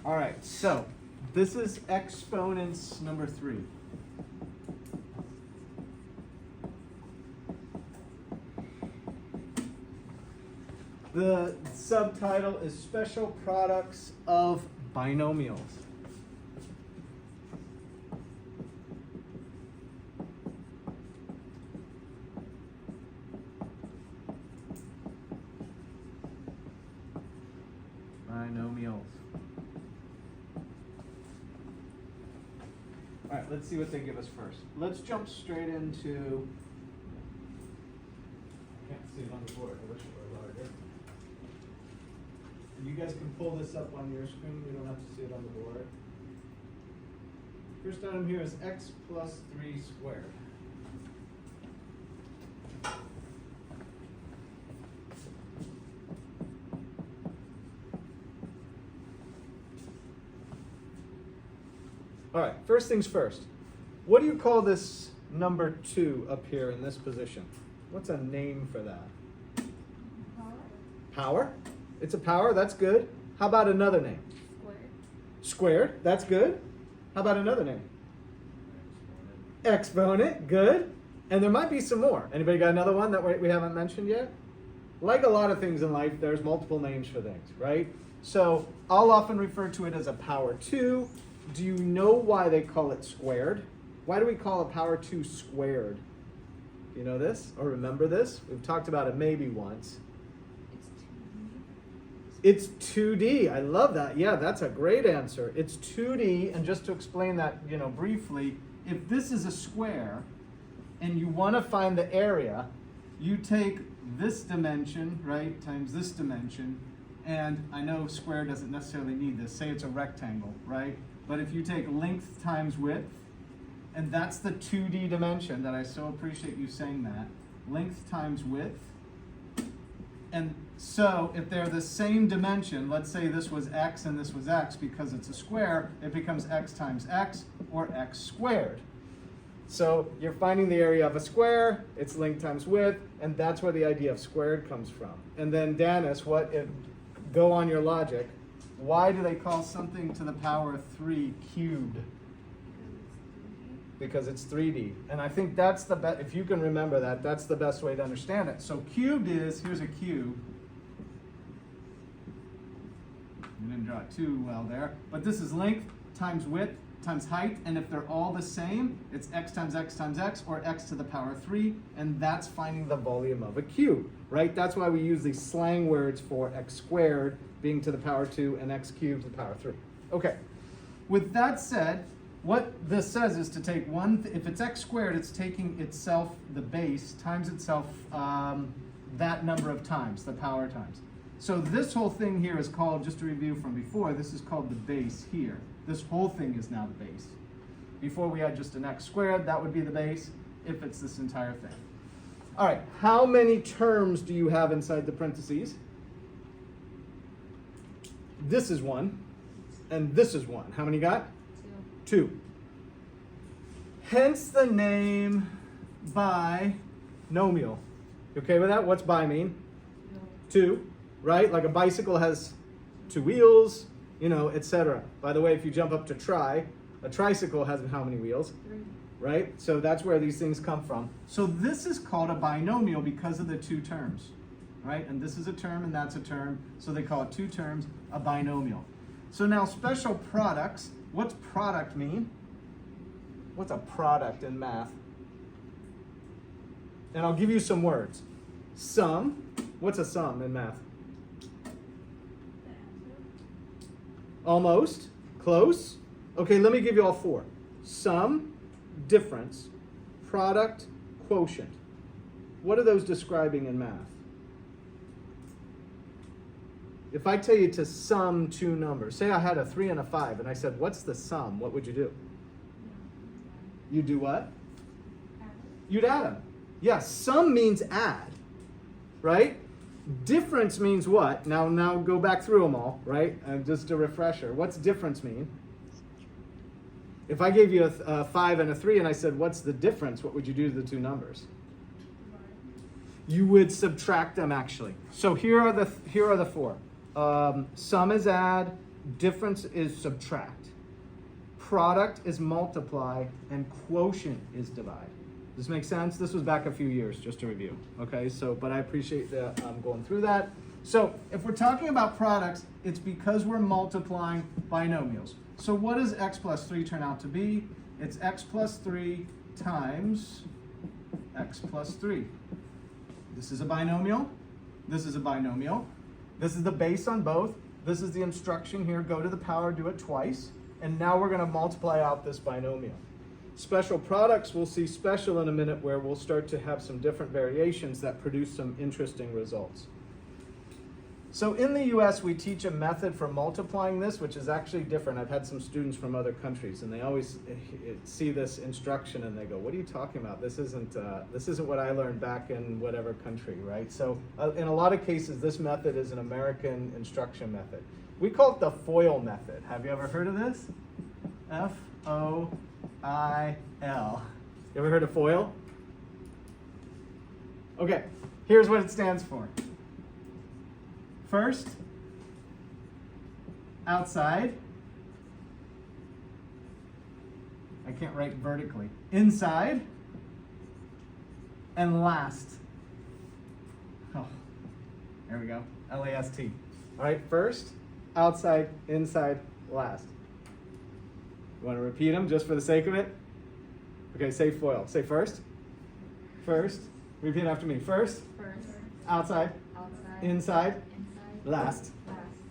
All right, so this is exponents number 3. The subtitle is Special Products of Binomials. Binomials. All right, let's see what they give us first. Let's jump straight into, I can't see it on the board, I wish it were larger. You guys can pull this up on your screen, you don't have to see it on the board. First item here is x plus 3 squared. All right, first things first. What do you call this number 2 up here in this position? What's a name for that? Power. Power? It's a power, that's good. How about another name? Squared. Squared, that's good. How about another name? Exponent, good. And there might be some more. Anybody got another one that we haven't mentioned yet? Like a lot of things in life, there's multiple names for things, right? So I'll often refer to it as a power 2. Do you know why they call it squared? Why do we call a power 2 squared? Do you know this or remember this? We've talked about it maybe once. It's 2D. I love that. Yeah, that's a great answer. It's 2D, and just to explain that, briefly, if this is a square and you want to find the area, you take this dimension, right, times this dimension, and I know square doesn't necessarily need this. Say it's a rectangle, right? But if you take length times width, and that's the 2D dimension that I so appreciate you saying that, length times width. And so if they're the same dimension, let's say this was x and this was x, because it's a square, it becomes x times x, or x squared. So you're finding the area of a square, it's length times width, and that's where the idea of squared comes from. And then Dennis, go on your logic. Why do they call something to the power of 3 cubed? Because it's 3D. And I think that's the best, if you can remember that, that's the best way to understand it. So cubed is, here's a cube. You didn't draw it too well there. But this is length times width times height. And if they're all the same, it's x times x times x, or x to the power of 3. And that's finding the volume of a cube, right? That's why we use these slang words for x squared being to the power 2 and x cubed to the power 3. Okay. With that said, what this says is to take if it's x squared, it's taking itself, the base, times itself that number of times, the power times. So this whole thing here is called, just to review from before, this is called the base here. This whole thing is now the base. Before we had just an x squared, that would be the base if it's this entire thing. All right, how many terms do you have inside the parentheses? This is 1, and this is 1. How many you got? 2. Hence the name binomial. You okay with that? What's bi mean? No. 2, right? Like a bicycle has 2 wheels, etc. By the way, if you jump up to a tricycle has how many wheels? 3. Right? So that's where these things come from. So this is called a binomial because of the 2 terms, right? And this is a term and that's a term, so they call it 2 terms, a binomial. So now special products. What's product mean? What's a product in math? And I'll give you some words. Sum. What's a sum in math? Almost. Close. Okay, let me give you all 4. Sum, difference, product, quotient. What are those describing in math? If I tell you to sum 2 numbers, say I had a 3 and a 5, and I said, what's the sum? What would you do? You do what? You'd add them. Yeah, sum means add, right? Difference means what? Now go back through them all, right? And just a refresher. What's difference mean? If I gave you a 5 and a 3 and I said, what's the difference? What would you do to the 2 numbers? You would subtract them actually. So here are the 4. Sum is add, difference is subtract. Product is multiply, and quotient is divide. Does this make sense? This was back a few years, just to review. Okay, so, but I appreciate that I'm going through that. So if we're talking about products, it's because we're multiplying binomials. So what does x plus 3 turn out to be? It's x plus 3 times x plus 3. This is a binomial. This is a binomial. This is the base on both. This is the instruction here. Go to the power, do it twice. And now we're going to multiply out this binomial. Special products, we'll see special in a minute, where we'll start to have some different variations that produce some interesting results. So in the US, we teach a method for multiplying this, which is actually different. I've had some students from other countries, and they always see this instruction and they go, what are you talking about? This isn't what I learned back in whatever country, right? So in a lot of cases, this method is an American instruction method. We call it the FOIL method. Have you ever heard of this? F-O-I-L. You ever heard of FOIL? Okay, here's what it stands for. First, outside. I can't write vertically. Inside. And last. Oh, there we go. L-A-S-T. All right, first, outside, inside, last. You want to repeat them just for the sake of it? Okay, say FOIL. Say first. First. Repeat after me. First. First. Outside. Outside. Inside. Last.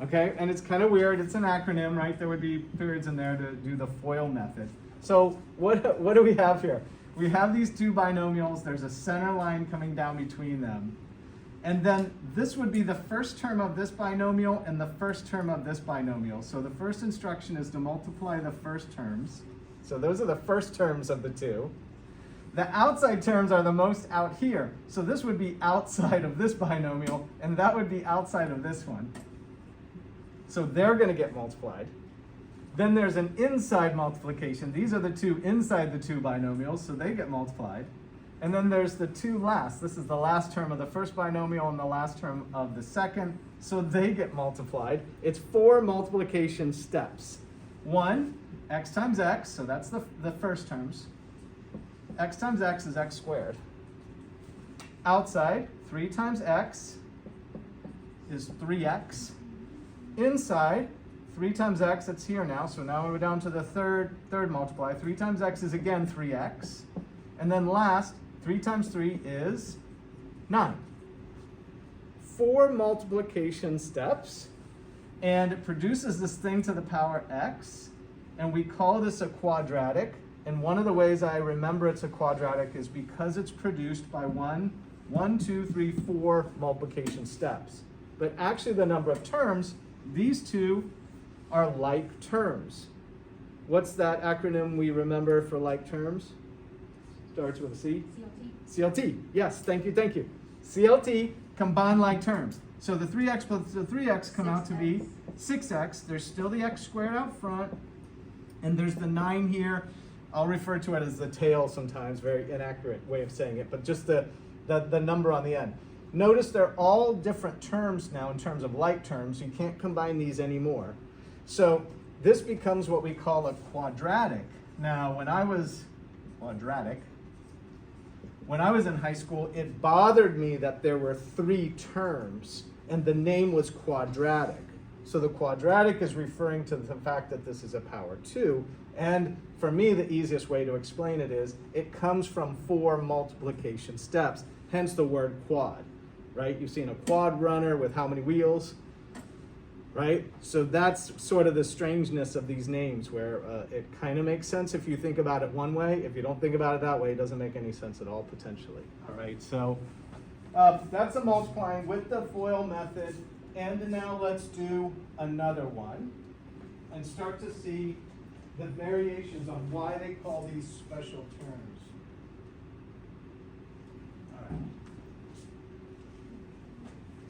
Okay, and it's kind of weird. It's an acronym, right? There would be periods in there to do the FOIL method. So what do we have here? We have these two binomials. There's a center line coming down between them. And then this would be the first term of this binomial and the first term of this binomial. So the first instruction is to multiply the first terms. So those are the first terms of the two. The outside terms are the most out here. So this would be outside of this binomial, and that would be outside of this one. So they're going to get multiplied. Then there's an inside multiplication. These are the two inside the two binomials, so they get multiplied. And then there's the two last. This is the last term of the first binomial and the last term of the second, so they get multiplied. It's 4 multiplication steps. 1, x times x, so that's the first terms. X times x is x squared. Outside, 3 times x is 3x. Inside, 3 times x, it's here now, so now we're down to the third multiply. 3 times x is again 3x. And then last, 3 times 3 is 9. 4 multiplication steps, and it produces this thing to the power x, and we call this a quadratic. And one of the ways I remember it's a quadratic is because it's produced by 1, 2, 3, 4 multiplication steps. But actually the number of terms, these two are like terms. What's that acronym we remember for like terms? Starts with a C? CLT. CLT. Yes, thank you, thank you. CLT, combine like terms. So the 3x plus the 3x come out to be 6x. There's still the x squared out front, and there's the 9 here. I'll refer to it as the tail sometimes, very inaccurate way of saying it, but just the number on the end. Notice they're all different terms now in terms of like terms. You can't combine these anymore. So this becomes what we call a quadratic. Now, when I was in high school, it bothered me that there were 3 terms and the name was quadratic. So the quadratic is referring to the fact that this is a power 2. And for me, the easiest way to explain it is it comes from 4 multiplication steps, hence the word quad, right? You've seen a quad runner with how many wheels, right? So that's sort of the strangeness of these names, where it kind of makes sense if you think about it one way. If you don't think about it that way, it doesn't make any sense at all, potentially. All right, so that's a multiplying with the FOIL method. And now let's do another one and start to see the variations on why they call these special terms. All right.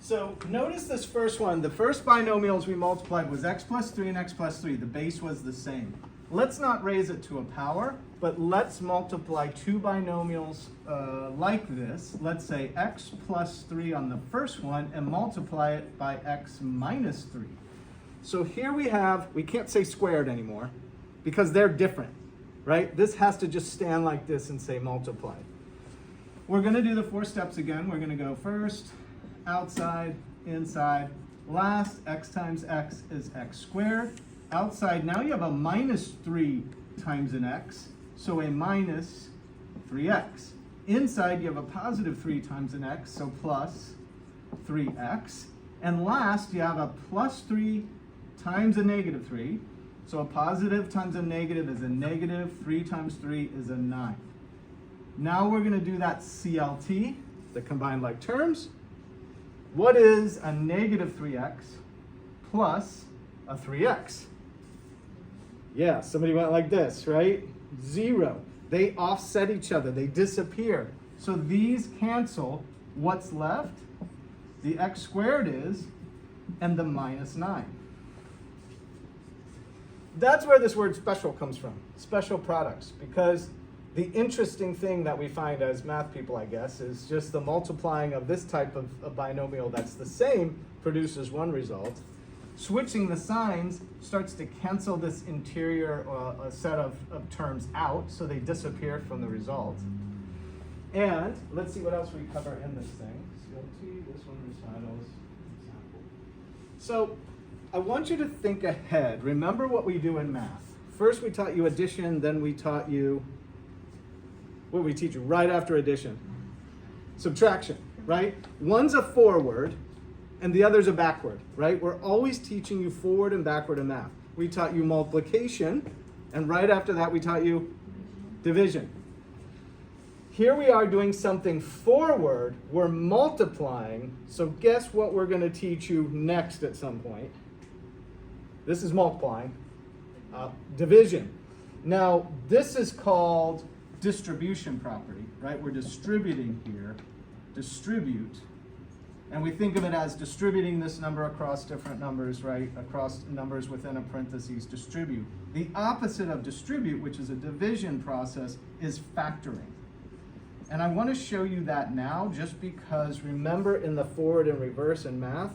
So notice this first one. The first binomials we multiplied was x plus 3 and x plus 3. The base was the same. Let's not raise it to a power, but let's multiply 2 binomials like this. Let's say x plus 3 on the first one and multiply it by x minus 3. So here we can't say squared anymore because they're different, right? This has to just stand like this and say multiplied. We're going to do the 4 steps again. We're going to go first, outside, inside. Last, x times x is x squared. Outside, now you have a minus 3 times an x, so a minus 3x. Inside, you have a positive 3 times an x, so plus 3x. And last, you have a plus 3 times a negative 3. So a positive times a negative is a negative. 3 times 3 is a 9. Now we're going to do that CLT, the combined like terms. What is a negative 3x plus a 3x? Yeah, somebody went like this, right? 0. They offset each other. They disappear. So these cancel. What's left? The x squared is, and the minus 9. That's where this word special comes from, special products, because the interesting thing that we find as math people, I guess, is just the multiplying of this type of a binomial that's the same produces one result. Switching the signs starts to cancel this interior a set of terms out, so they disappear from the result. And let's see what else we cover in this thing. CLT, this one, recitals, example. So I want you to think ahead. Remember what we do in math. First we taught you addition, then we taught you, what did we teach you right after addition? Subtraction, right? One's a forward and the other's a backward, right? We're always teaching you forward and backward in math. We taught you multiplication, and right after that we taught you division. Here we are doing something forward. We're multiplying. So guess what we're going to teach you next at some point? This is multiplying. Division. Now, this is called distribution property, right? We're distributing here. Distribute. And we think of it as distributing this number across different numbers, right? Across numbers within a parentheses, distribute. The opposite of distribute, which is a division process, is factoring. And I want to show you that now just because remember in the forward and reverse in math,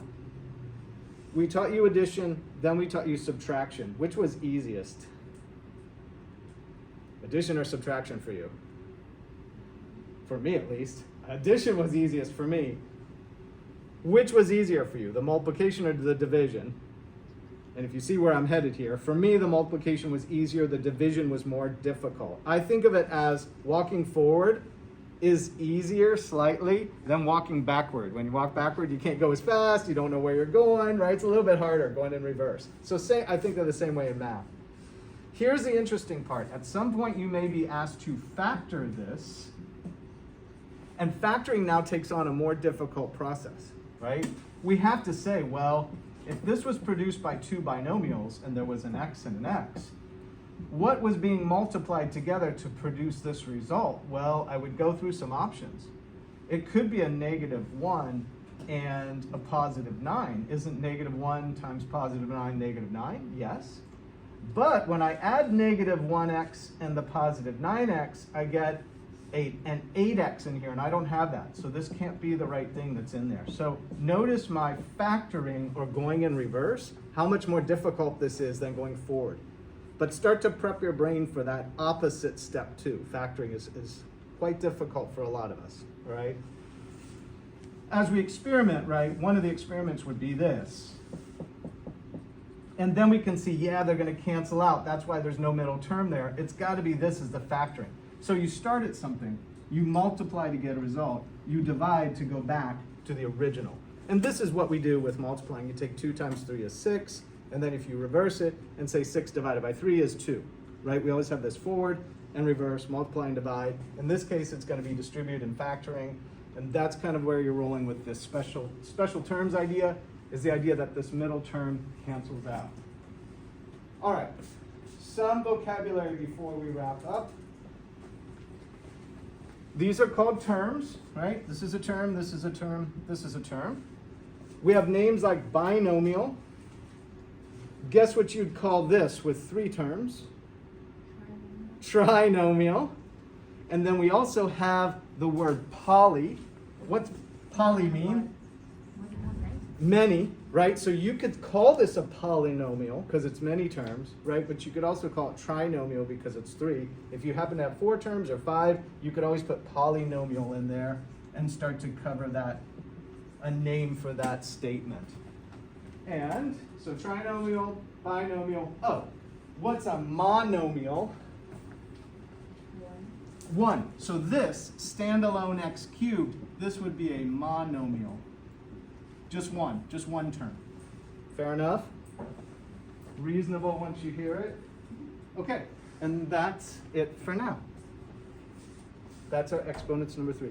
we taught you addition, then we taught you subtraction. Which was easiest? Addition or subtraction for you? For me at least. Addition was easiest for me. Which was easier for you, the multiplication or the division? And if you see where I'm headed here, for me the multiplication was easier, the division was more difficult. I think of it as walking forward is easier slightly than walking backward. When you walk backward, you can't go as fast, you don't know where you're going, right? It's a little bit harder going in reverse. So I think they're the same way in math. Here's the interesting part. At some point you may be asked to factor this, and factoring now takes on a more difficult process, right? We have to say, well, if this was produced by 2 binomials and there was an x and an x, what was being multiplied together to produce this result? Well, I would go through some options. It could be a -1 and a +9. Isn't -1 times +9 -9? Yes. But when I add -1x and the +9x, I get an 8x in here, and I don't have that. So this can't be the right thing that's in there. So notice my factoring or going in reverse, how much more difficult this is than going forward. But start to prep your brain for that opposite step too. Factoring is quite difficult for a lot of us, right? As we experiment, right, one of the experiments would be this. And then we can see, yeah, they're going to cancel out. That's why there's no middle term there. It's got to be this as the factoring. So you start at something, you multiply to get a result, you divide to go back to the original. And this is what we do with multiplying. You take 2 times 3 is 6. And then if you reverse it and say 6 divided by 3 is 2, right? We always have this forward and reverse, multiply and divide. In this case, it's going to be distribute and factoring. And that's kind of where you're rolling with this special terms idea, is the idea that this middle term cancels out. All right, some vocabulary before we wrap up. These are called terms, right? This is a term, this is a term, this is a term. We have names like binomial. Guess what you'd call this with 3 terms? Trinomial. And then we also have the word poly. What's poly mean? Many. right? So you could call this a polynomial because it's many terms, right? But you could also call it trinomial because it's 3. If you happen to have 4 terms or 5, you could always put polynomial in there and start to cover that, a name for that statement. And so trinomial, binomial. Oh, what's a monomial? 1. So this standalone x cubed, this would be a monomial. Just one term. Fair enough? Reasonable once you hear it? Okay, and that's it for now. That's our exponents number 3.